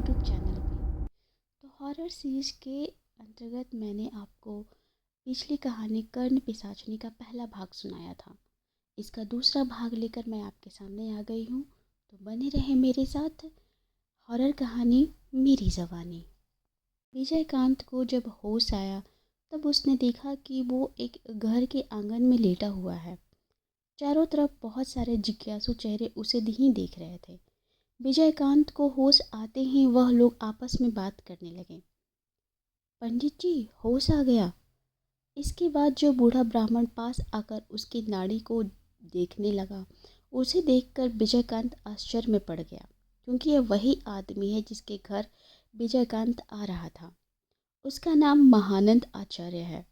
YouTube channel पे। तो horror series के अंतर्गत मैंने आपको पिछली कहानी कर्ण पिशाचनी का पहला भाग सुनाया था। इसका दूसरा भाग लेकर मैं आपके सामने आ गई हूँ। तो बने रहे मेरे साथ। हॉरर कहानी मेरी ज़बानी। विजयकांत को जब होश आया तब उसने देखा कि वो एक घर के आंगन में लेटा हुआ है। चारों तरफ बहुत सारे जिज्ञासु चेहरे उसे ही देख रहे थे। विजयकांत को होश आते ही वह लोग आपस में बात करने लगे। पंडित जी, होश आ गया। इसके बाद जो बूढ़ा ब्राह्मण पास आकर उसकी नाड़ी को देखने लगा, उसे देखकर विजयकांत आश्चर्य में पड़ गया, क्योंकि यह वही आदमी है जिसके घर विजयकांत आ रहा था। उसका नाम महानंद आचार्य है।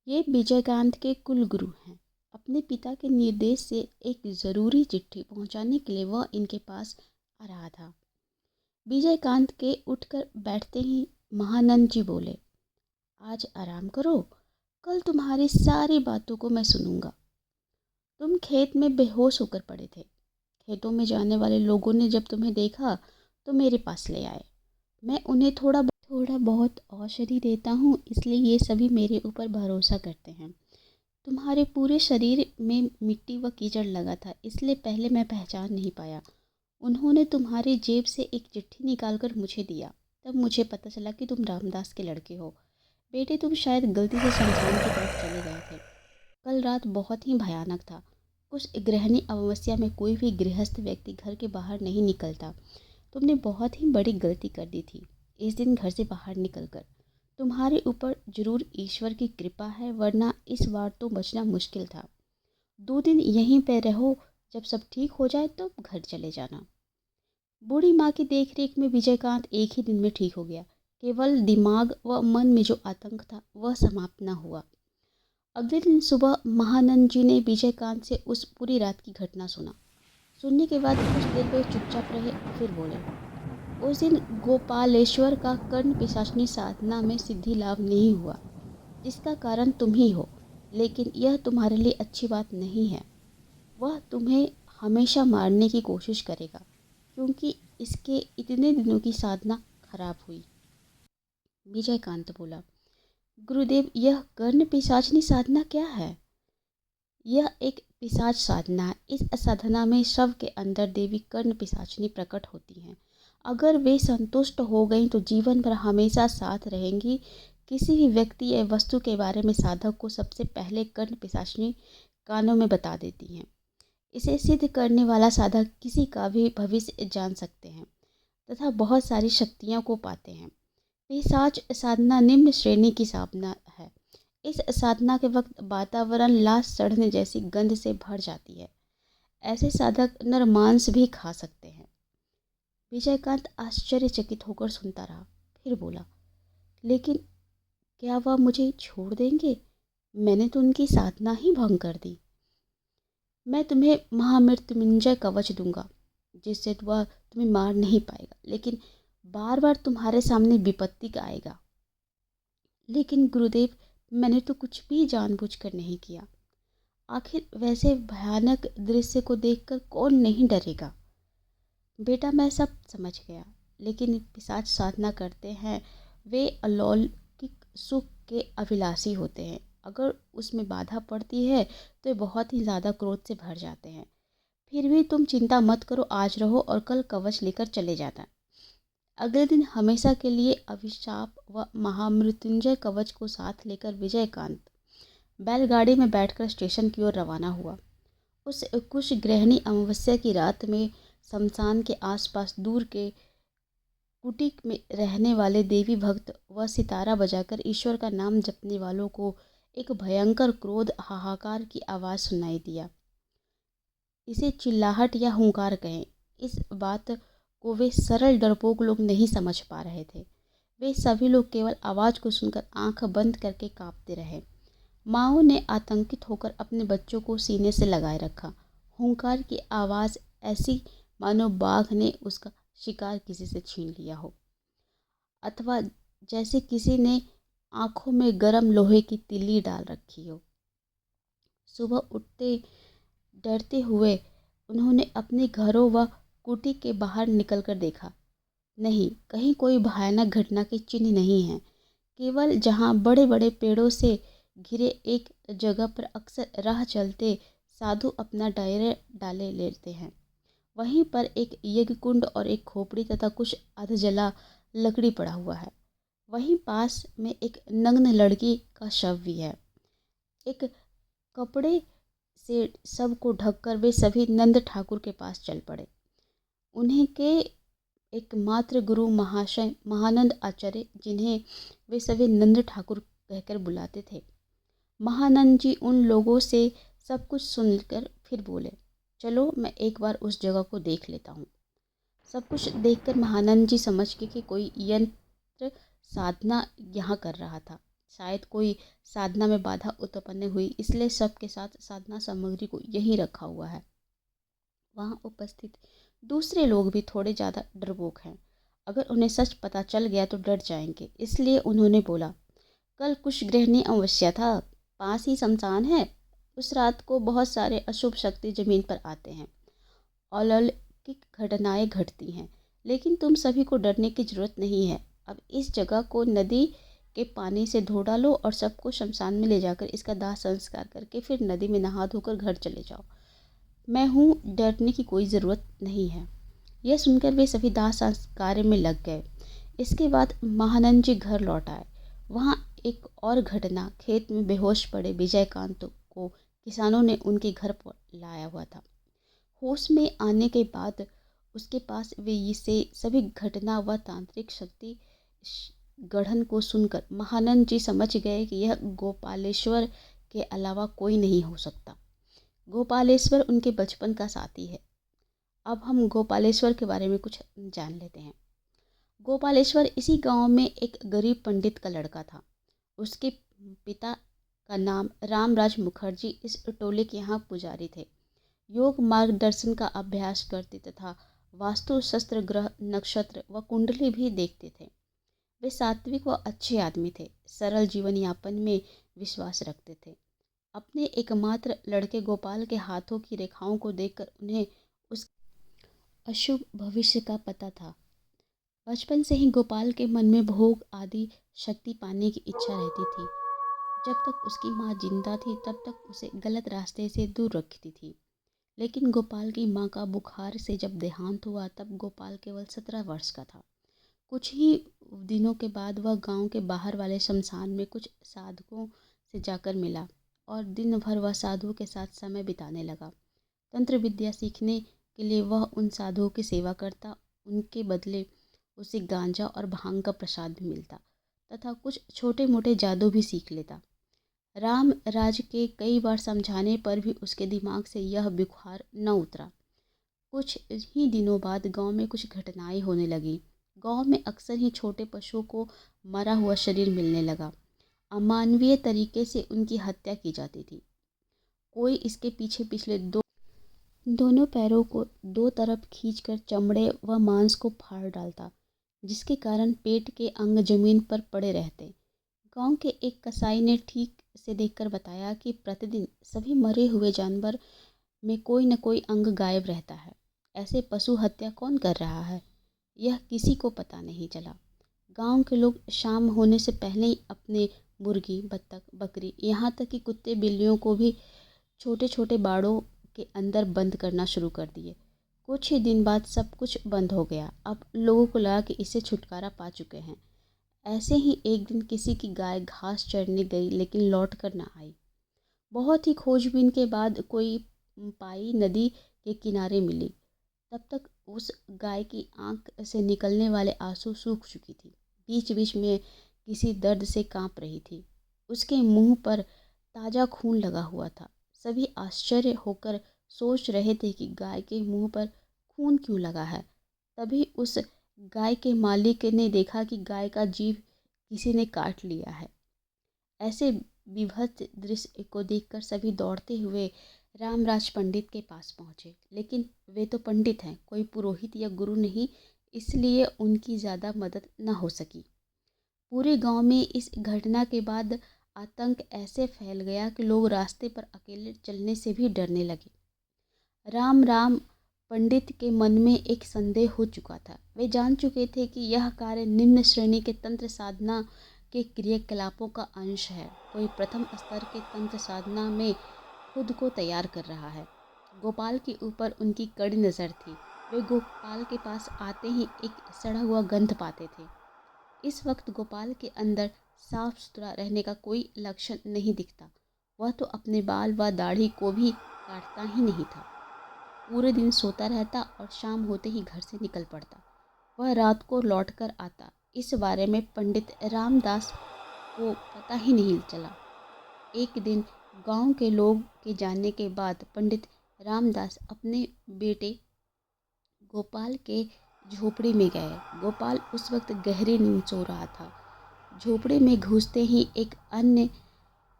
ये विजयकांत के कुल गुरु हैं। अपने पिता के निर्देश से एक ज़रूरी चिट्ठी पहुंचाने के लिए वह इनके पास आ रहा था। विजयकांत के उठकर बैठते ही महानंद जी बोले, आज आराम करो, कल तुम्हारी सारी बातों को मैं सुनूंगा। तुम खेत में बेहोश होकर पड़े थे। खेतों में जाने वाले लोगों ने जब तुम्हें देखा तो मेरे पास ले आए। मैं उन्हें थोड़ा बहुत औषधि देता हूँ, इसलिए ये सभी मेरे ऊपर भरोसा करते हैं। तुम्हारे पूरे शरीर में मिट्टी व कीचड़ लगा था, इसलिए पहले मैं पहचान नहीं पाया। उन्होंने तुम्हारी जेब से एक चिट्ठी निकालकर मुझे दिया। तब मुझे पता चला कि तुम रामदास के लड़के हो। बेटे, तुम शायद गलती से शमशान की तरफ चले गए थे। कल रात बहुत ही भयानक था। उस ग्रहणी अमावस्या में कोई भी गृहस्थ व्यक्ति घर के बाहर नहीं निकलता। तुमने बहुत ही बड़ी गलती कर दी थी इस दिन घर से बाहर निकलकर। तुम्हारे ऊपर जरूर ईश्वर की कृपा है, वरना इस बार तो बचना मुश्किल था। 2 दिन यहीं पे रहो, जब सब ठीक हो जाए तो घर चले जाना। बूढ़ी माँ की देखरेख में विजयकांत एक ही दिन में ठीक हो गया। केवल दिमाग व मन में जो आतंक था वह समाप्त न हुआ। अगले दिन सुबह महानंद जी ने विजयकांत से उस पूरी रात की घटना सुना। सुनने के बाद कुछ देर वे चुपचाप रहे, फिर बोले, उस दिन गोपालेश्वर का कर्ण पिशाचनी साधना में सिद्धि लाभ नहीं हुआ, जिसका कारण तुम ही हो। लेकिन यह तुम्हारे लिए अच्छी बात नहीं है। वह तुम्हें हमेशा मारने की कोशिश करेगा, क्योंकि इसके इतने दिनों की साधना खराब हुई। विजयकांत बोला, गुरुदेव, यह कर्ण पिशाचनी साधना क्या है? यह एक पिशाच साधना है। इस साधना में शव के अंदर देवी कर्ण पिशाचनी प्रकट होती हैं। अगर वे संतुष्ट हो गईं तो जीवन भर हमेशा साथ रहेंगी। किसी भी व्यक्ति या वस्तु के बारे में साधक को सबसे पहले कर्ण पिशाचनी कानों में बता देती हैं। इसे सिद्ध करने वाला साधक किसी का भी भविष्य जान सकते हैं तथा बहुत सारी शक्तियों को पाते हैं। पिशाच साधना निम्न श्रेणी की साधना है। इस साधना के वक्त वातावरण लाश सड़ने जैसी गंध से भर जाती है। ऐसे साधक नर मांस भी खा सकते हैं। विजयकांत आश्चर्यचकित होकर सुनता रहा, फिर बोला, लेकिन क्या वह मुझे छोड़ देंगे? मैंने तो उनकी साधना ही भंग कर दी। मैं तुम्हें महामृत्युंजय कवच दूंगा, जिससे वह तुम्हें मार नहीं पाएगा, लेकिन बार बार तुम्हारे सामने विपत्ति आएगा। लेकिन गुरुदेव, मैंने तो कुछ भी जानबूझकर नहीं किया। आखिर वैसे भयानक दृश्य को देखकर कौन नहीं डरेगा? बेटा, मैं सब समझ गया, लेकिन पिशाच साधना करते हैं वे अलौकिक सुख के अभिलाषी होते हैं। अगर उसमें बाधा पड़ती है तो वे बहुत ही ज़्यादा क्रोध से भर जाते हैं। फिर भी तुम चिंता मत करो, आज रहो और कल कवच लेकर चले जाना। अगले दिन हमेशा के लिए अभिशाप व महामृत्युंजय कवच को साथ लेकर विजयकांत बैलगाड़ी में बैठकर स्टेशन की ओर रवाना हुआ। उस कुछ ग्रहणी अमावस्या की रात में शमशान के आसपास दूर के कुटीर में रहने वाले देवी भक्त व सितारा बजाकर ईश्वर का नाम जपने वालों को एक भयंकर क्रोध हाहाकार की आवाज़ सुनाई दिया। इसे चिल्लाहट या हुंकार कहें। इस बात को वे सरल डरपोक लोग नहीं समझ पा रहे थे। वे सभी लोग केवल आवाज़ को सुनकर आंख बंद करके कांपते रहे। माँओं ने आतंकित होकर अपने बच्चों को सीने से लगाए रखा। हुंकार की आवाज़ ऐसी मानो बाघ ने उसका शिकार किसी से छीन लिया हो, अथवा जैसे किसी ने आंखों में गर्म लोहे की तिल्ली डाल रखी हो। सुबह उठते डरते हुए उन्होंने अपने घरों व कुटी के बाहर निकलकर देखा नहीं, कहीं कोई भयानक घटना के चिन्ह नहीं हैं। केवल जहाँ बड़े बड़े पेड़ों से घिरे एक जगह पर अक्सर राह चलते साधु अपना डायरे डाले लेते हैं, वहीं पर एक यज्ञ कुंड और एक खोपड़ी तथा कुछ अधजला लकड़ी पड़ा हुआ है। वहीं पास में एक नग्न लड़की का शव भी है। एक कपड़े से सबको ढककर वे सभी नंद ठाकुर के पास चल पड़े। उन्हें के एकमात्र गुरु महाशय महानंद आचार्य, जिन्हें वे सभी नंद ठाकुर कहकर बुलाते थे। महानंद जी उन लोगों से सब कुछ सुनकर फिर बोले, चलो मैं एक बार उस जगह को देख लेता हूँ। सब कुछ देखकर महानंद जी समझ गए कि कोई यंत्र साधना यहाँ कर रहा था। शायद कोई साधना में बाधा उत्पन्न हुई, इसलिए सबके साथ साधना सामग्री को यहीं रखा हुआ है। वहाँ उपस्थित दूसरे लोग भी थोड़े ज़्यादा डरपोक हैं। अगर उन्हें सच पता चल गया तो डर जाएंगे। इसलिए उन्होंने बोला, कल कुछ ग्रहणी अमावस्या था, पास ही शमशान है। उस रात को बहुत सारे अशुभ शक्ति जमीन पर आते हैं, अलौकिक घटनाएं घटती हैं। लेकिन तुम सभी को डरने की जरूरत नहीं है। अब इस जगह को नदी के पानी से धो डालो और सबको शमशान में ले जाकर इसका दाह संस्कार करके फिर नदी में नहा धोकर घर चले जाओ। मैं हूँ, डरने की कोई ज़रूरत नहीं है। यह सुनकर वे सभी दाह संस्कार में लग गए। इसके बाद महानंद जी घर लौट आए। वहाँ एक और घटना, खेत में बेहोश पड़े विजयकांत को किसानों ने उनके घर पर लाया हुआ था। होश में आने के बाद उसके पास वे इसे सभी घटना व तांत्रिक शक्ति गढ़न को सुनकर महानंद जी समझ गए कि यह गोपालेश्वर के अलावा कोई नहीं हो सकता। गोपालेश्वर उनके बचपन का साथी है। अब हम गोपालेश्वर के बारे में कुछ जान लेते हैं। गोपालेश्वर इसी गांव में एक गरीब पंडित का लड़का था। उसके पिता का नाम रामराज मुखर्जी इस टोले के यहाँ पुजारी थे। योग मार्गदर्शन का अभ्यास करते तथा वास्तु शस्त्र ग्रह नक्षत्र व कुंडली भी देखते थे। वे सात्विक व अच्छे आदमी थे। सरल जीवन यापन में विश्वास रखते थे। अपने एकमात्र लड़के गोपाल के हाथों की रेखाओं को देखकर उन्हें उस अशुभ भविष्य का पता था। बचपन से ही गोपाल के मन में भोग आदि शक्ति पाने की इच्छा रहती थी। जब तक उसकी माँ जिंदा थी तब तक उसे गलत रास्ते से दूर रखती थी। लेकिन गोपाल की माँ का बुखार से जब देहांत हुआ तब गोपाल केवल 17 वर्ष का था। कुछ ही दिनों के बाद वह गांव के बाहर वाले शमशान में कुछ साधकों से जाकर मिला और दिन भर वह साधुओं के साथ समय बिताने लगा। तंत्र विद्या सीखने के लिए वह उन साधुओं की सेवा करता। उनके बदले उसे गांजा और भांग का प्रसाद भी मिलता तथा कुछ छोटे मोटे जादू भी सीख लेता। राम राज के कई बार समझाने पर भी उसके दिमाग से यह बुखार न उतरा। कुछ ही दिनों बाद गांव में कुछ घटनाएं होने लगी। गांव में अक्सर ही छोटे पशुओं को मरा हुआ शरीर मिलने लगा। अमानवीय तरीके से उनकी हत्या की जाती थी। कोई इसके पीछे पिछले दोनों पैरों को दो तरफ खींचकर चमड़े व मांस को फाड़ डालता, जिसके कारण पेट के अंग जमीन पर पड़े रहते। गांव के एक कसाई ने ठीक से देखकर बताया कि प्रतिदिन सभी मरे हुए जानवर में कोई न कोई अंग गायब रहता है। ऐसे पशु हत्या कौन कर रहा है, यह किसी को पता नहीं चला। गांव के लोग शाम होने से पहले ही अपने मुर्गी, बत्तख, बकरी, यहाँ तक कि कुत्ते बिल्लियों को भी छोटे छोटे बाड़ों के अंदर बंद करना शुरू कर दिए। कुछ ही दिन बाद सब कुछ बंद हो गया। अब लोगों को लगा कि इससे छुटकारा पा चुके हैं। ऐसे ही एक दिन किसी की गाय घास चरने गई लेकिन लौट कर ना आई। बहुत ही खोजबीन के बाद कोई पाई नदी के किनारे मिली। तब तक उस गाय की आंख से निकलने वाले आंसू सूख चुकी थी। बीच बीच में किसी दर्द से कांप रही थी। उसके मुंह पर ताज़ा खून लगा हुआ था। सभी आश्चर्य होकर सोच रहे थे कि गाय के मुंह पर खून क्यों लगा है। तभी उस गाय के मालिक ने देखा कि गाय का जीभ किसी ने काट लिया है। ऐसे विभत्स दृश्य को देखकर सभी दौड़ते हुए रामराज पंडित के पास पहुँचे। लेकिन वे तो पंडित हैं, कोई पुरोहित या गुरु नहीं, इसलिए उनकी ज़्यादा मदद न हो सकी। पूरे गांव में इस घटना के बाद आतंक ऐसे फैल गया कि लोग रास्ते पर अकेले चलने से भी डरने लगे। राम राम पंडित के मन में एक संदेह हो चुका था। वे जान चुके थे कि यह कार्य निम्न श्रेणी के तंत्र साधना के क्रियाकलापों का अंश है। कोई प्रथम स्तर के तंत्र साधना में खुद को तैयार कर रहा है। गोपाल के ऊपर उनकी कड़ी नज़र थी। वे गोपाल के पास आते ही एक सड़ा हुआ गंध पाते थे। इस वक्त गोपाल के अंदर साफ सुथरा रहने का कोई लक्षण नहीं दिखता। वह तो अपने बाल व दाढ़ी को भी काटता ही नहीं था। पूरे दिन सोता रहता और शाम होते ही घर से निकल पड़ता। वह रात को लौटकर आता। इस बारे में पंडित रामदास को पता ही नहीं चला। एक दिन गांव के लोग के जानने के बाद पंडित रामदास अपने बेटे गोपाल के झोपड़ी में गए। गोपाल उस वक्त गहरी नींद सो रहा था। झोपड़ी में घुसते ही एक अन्य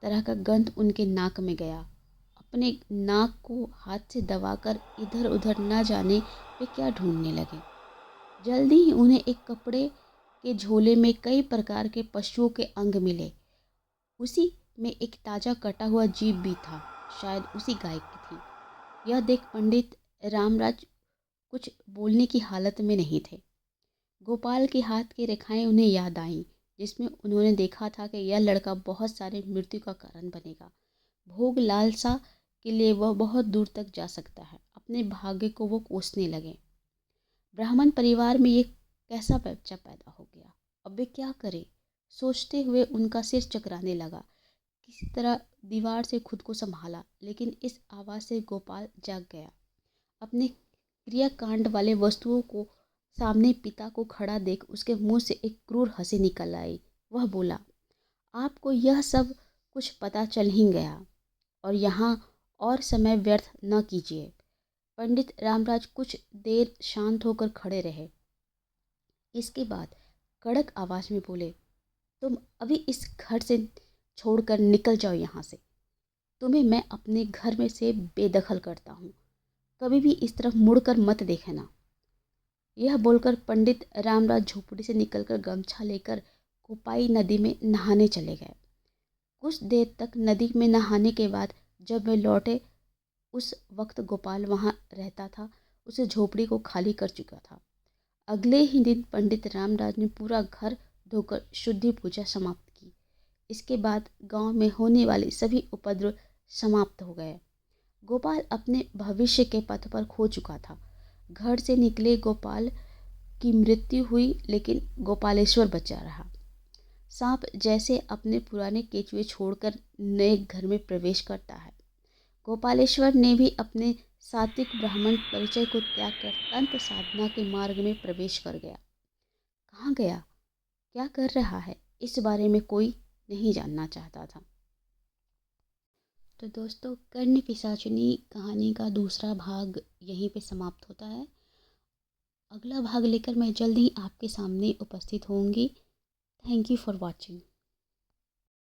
तरह का गंध उनके नाक में गया। अपने नाक को हाथ से दबाकर इधर उधर न जाने वे क्या ढूंढने लगे। जल्दी ही उन्हें एक कपड़े के झोले में कई प्रकार के पशुओं के अंग मिले। उसी में एक ताज़ा कटा हुआ जीभ भी था, शायद उसी गाय की थी। यह देख पंडित रामराज कुछ बोलने की हालत में नहीं थे। गोपाल के हाथ की रेखाएं उन्हें याद आईं, जिसमें उन्होंने देखा था कि यह लड़का बहुत सारे मृत्यु का कारण बनेगा। भोग लालसा के लिए वह बहुत दूर तक जा सकता है। अपने भाग्य को वो कोसने लगे। ब्राह्मण परिवार में ये कैसा बच्चा पैदा हो गया, अब वे क्या करें? सोचते हुए उनका सिर चकराने लगा। किसी तरह दीवार से खुद को संभाला, लेकिन इस आवाज़ से गोपाल जाग गया। अपने क्रियाकांड वाले वस्तुओं को सामने पिता को खड़ा देख उसके मुंह से एक क्रूर हंसी निकल आई। वह बोला, आपको यह सब कुछ पता चल ही गया और यहाँ और समय व्यर्थ न कीजिए। पंडित रामराज कुछ देर शांत होकर खड़े रहे। इसके बाद कड़क आवाज में बोले, तुम अभी इस घर से छोड़कर निकल जाओ यहाँ से। तुम्हें मैं अपने घर में से बेदखल करता हूँ। कभी भी इस तरफ मुड़कर मत देखना। यह बोलकर पंडित रामराज झोपड़ी से निकलकर गमछा लेकर कोपाई नदी में नहाने चले गए। कुछ देर तक नदी में नहाने के बाद जब वे लौटे, उस वक्त गोपाल वहाँ रहता था। उसे झोपड़ी को खाली कर चुका था। अगले ही दिन पंडित रामराज ने पूरा घर धोकर शुद्धि पूजा समाप्त की। इसके बाद गांव में होने वाले सभी उपद्रव समाप्त हो गए। गोपाल अपने भविष्य के पथ पर खो चुका था। घर से निकले गोपाल की मृत्यु हुई, लेकिन गोपालेश्वर बचा रहा। सांप जैसे अपने पुराने केचुए छोड़कर नए घर में प्रवेश करता है, गोपालेश्वर ने भी अपने सात्विक ब्राह्मण परिचय को त्याग कर तंत्र साधना के मार्ग में प्रवेश कर गया। कहाँ गया, क्या कर रहा है, इस बारे में कोई नहीं जानना चाहता था। तो दोस्तों, कर्ण पिशाचिनी कहानी का दूसरा भाग यहीं पे समाप्त होता है। अगला भाग लेकर मैं जल्द ही आपके सामने उपस्थित होंगी। Thank you for watching.